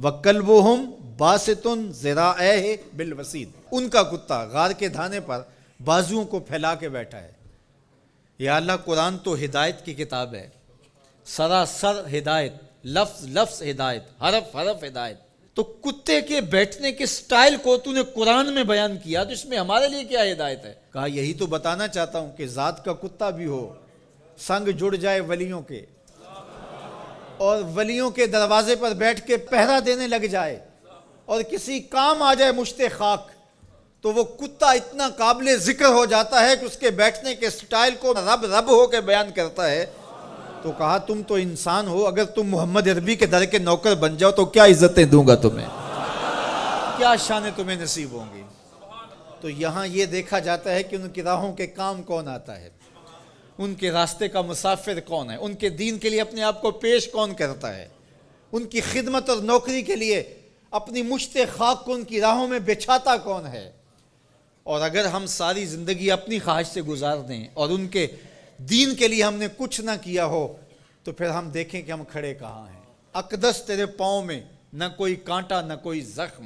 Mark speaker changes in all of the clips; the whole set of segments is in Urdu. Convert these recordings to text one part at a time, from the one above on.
Speaker 1: وَكَلْبُهُمْ بَاسِطٌ ذِرَاعَيْهِ بِالْوَسِيدِ، ان کا کتا غار کے دھانے پر بازوؤں کو پھیلا کے بیٹھا ہے۔ یا اللہ، قرآن تو ہدایت کی کتاب ہے، سراسر ہدایت، لفظ لفظ ہدایت، حرف حرف ہدایت، تو کتے کے بیٹھنے کے سٹائل کو تو نے قرآن میں بیان کیا، تو اس میں ہمارے لیے کیا ہدایت ہے؟ کہا یہی تو بتانا چاہتا ہوں کہ ذات کا کتا بھی ہو، سنگ جڑ جائے ولیوں کے، اور ولیوں کے دروازے پر بیٹھ کے پہرا دینے لگ جائے، اور کسی کام آ جائے مشت خاک، تو وہ کتا اتنا قابل ذکر ہو جاتا ہے کہ اس کے بیٹھنے کے سٹائل کو رب رب ہو کے بیان کرتا ہے۔ تو کہا تم تو انسان ہو، اگر تم محمد عربی کے در کے نوکر بن جاؤ تو کیا عزتیں دوں گا تمہیں، کیا شانیں تمہیں نصیب ہوں گی۔ تو یہاں یہ دیکھا جاتا ہے کہ ان کی راہوں کے کام کون آتا ہے، ان کے راستے کا مسافر کون ہے، ان کے دین کے لیے اپنے آپ کو پیش کون کرتا ہے، ان کی خدمت اور نوکری کے لیے اپنی مشت خاک کو ان کی راہوں میں بچھاتا کون ہے۔ اور اگر ہم ساری زندگی اپنی خواہش سے گزار دیں اور ان کے دین کے لیے ہم نے کچھ نہ کیا ہو، تو پھر ہم دیکھیں کہ ہم کھڑے کہاں ہیں۔ اقدس تیرے پاؤں میں نہ کوئی کانٹا نہ کوئی زخم،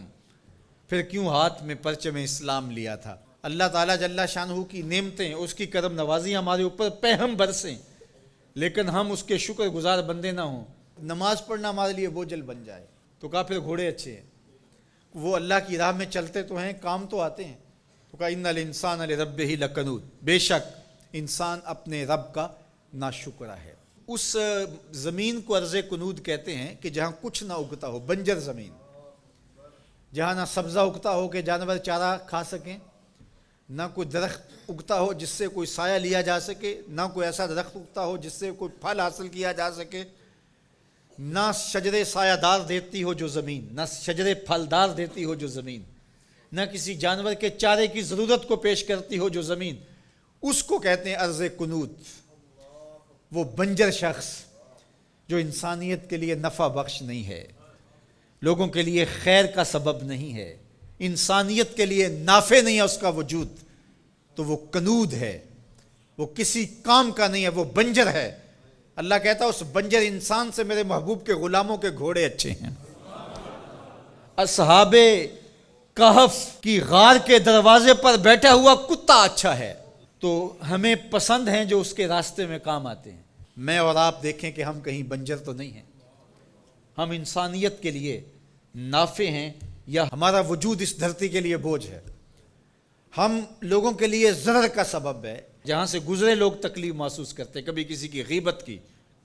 Speaker 1: پھر کیوں ہاتھ میں پرچم اسلام لیا تھا۔ اللہ تعالیٰ جل شانہ کی نعمتیں، اس کی کرم نوازی ہمارے اوپر پہم برسیں، لیکن ہم اس کے شکر گزار بندے نہ ہوں، نماز پڑھنا ہمارے لیے بوجھل بن جائے۔ تو کہا پھر گھوڑے اچھے ہیں، وہ اللہ کی راہ میں چلتے تو ہیں، کام تو آتے ہیں۔ تو کہا ان الانسان لربہ لکنود، بے شک انسان اپنے رب کا ناشکرہ ہے۔ اس زمین کو ارض کنود کہتے ہیں کہ جہاں کچھ نہ اگتا ہو، بنجر زمین، جہاں نہ سبزہ اگتا ہو کہ جانور چارہ کھا سکیں، نہ کوئی درخت اگتا ہو جس سے کوئی سایہ لیا جا سکے، نہ کوئی ایسا درخت اگتا ہو جس سے کوئی پھل حاصل کیا جا سکے، نہ شجرے سایہ دار دیتی ہو جو زمین، نہ شجرے پھلدار دیتی ہو جو زمین، نہ کسی جانور کے چارے کی ضرورت کو پیش کرتی ہو جو زمین، اس کو کہتے ہیں ارض کنود۔ وہ بنجر شخص جو انسانیت کے لیے نفع بخش نہیں ہے، لوگوں کے لیے خیر کا سبب نہیں ہے، انسانیت کے لیے نافع نہیں ہے اس کا وجود، تو وہ کنود ہے، وہ کسی کام کا نہیں ہے، وہ بنجر ہے۔ اللہ کہتا ہے اس بنجر انسان سے میرے محبوب کے غلاموں کے گھوڑے اچھے ہیں۔ اصحاب کہف کی غار کے دروازے پر بیٹھا ہوا کتا اچھا ہے، تو ہمیں پسند ہیں جو اس کے راستے میں کام آتے ہیں۔ میں اور آپ دیکھیں کہ ہم کہیں بنجر تو نہیں ہیں، ہم انسانیت کے لیے نافع ہیں، یا ہمارا وجود اس دھرتی کے لیے بوجھ ہے، ہم لوگوں کے لیے ضرر کا سبب ہے، جہاں سے گزرے لوگ تکلیف محسوس کرتے، کبھی کسی کی غیبت کی،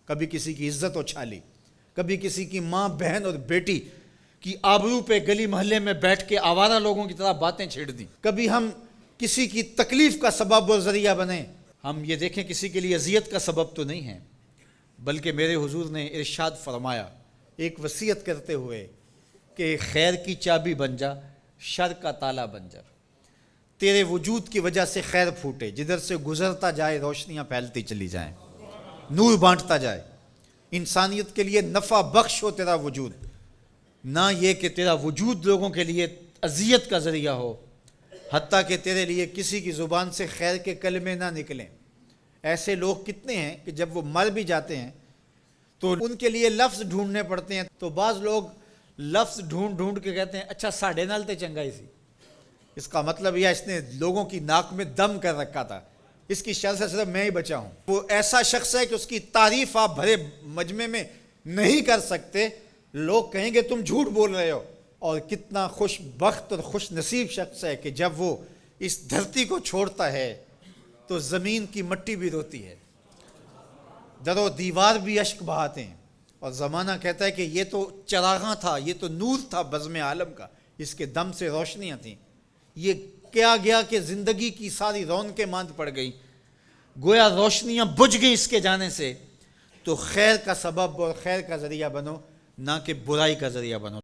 Speaker 1: کبھی کسی کی عزت اچھالی، کبھی کسی کی ماں بہن اور بیٹی کی آبرو پہ گلی محلے میں بیٹھ کے آوارہ لوگوں کی طرح باتیں چھیڑ دیں، کبھی ہم کسی کی تکلیف کا سبب اور ذریعہ بنیں۔ ہم یہ دیکھیں کسی کے لیے اذیت کا سبب تو نہیں ہیں، بلکہ میرے حضور نے ارشاد فرمایا ایک وصیت کرتے ہوئے کہ خیر کی چابی بن جا، شر کا تالا بن جا، تیرے وجود کی وجہ سے خیر پھوٹے، جدھر سے گزرتا جائے روشنیاں پھیلتی چلی جائیں، نور بانٹتا جائے، انسانیت کے لیے نفع بخش ہو تیرا وجود، نہ یہ کہ تیرا وجود لوگوں کے لیے اذیت کا ذریعہ ہو، حتیٰ کہ تیرے لیے کسی کی زبان سے خیر کے کلمے نہ نکلیں۔ ایسے لوگ کتنے ہیں کہ جب وہ مر بھی جاتے ہیں تو ان کے لیے لفظ ڈھونڈنے پڑتے ہیں، تو بعض لوگ لفظ ڈھونڈ ڈھونڈ کے کہتے ہیں اچھا ساڑھے نال تے چنگائی سی، اس کا مطلب یہ اس نے لوگوں کی ناک میں دم کر رکھا تھا، اس کی شر سے صرف میں ہی بچا ہوں۔ وہ ایسا شخص ہے کہ اس کی تعریف آپ بھرے مجمع میں نہیں کر سکتے، لوگ کہیں گے تم جھوٹ بول رہے ہو۔ اور کتنا خوش بخت اور خوش نصیب شخص ہے کہ جب وہ اس دھرتی کو چھوڑتا ہے تو زمین کی مٹی بھی روتی ہے، در و دیوار بھی اشک بہاتے ہیں، اور زمانہ کہتا ہے کہ یہ تو چراغاں تھا، یہ تو نور تھا بزم عالم کا، اس کے دم سے روشنیاں تھیں، یہ کیا گیا کہ زندگی کی ساری رونقیں ماند پڑ گئی، گویا روشنیاں بجھ گئیں اس کے جانے سے۔ تو خیر کا سبب اور خیر کا ذریعہ بنو، نہ کہ برائی کا ذریعہ بنو۔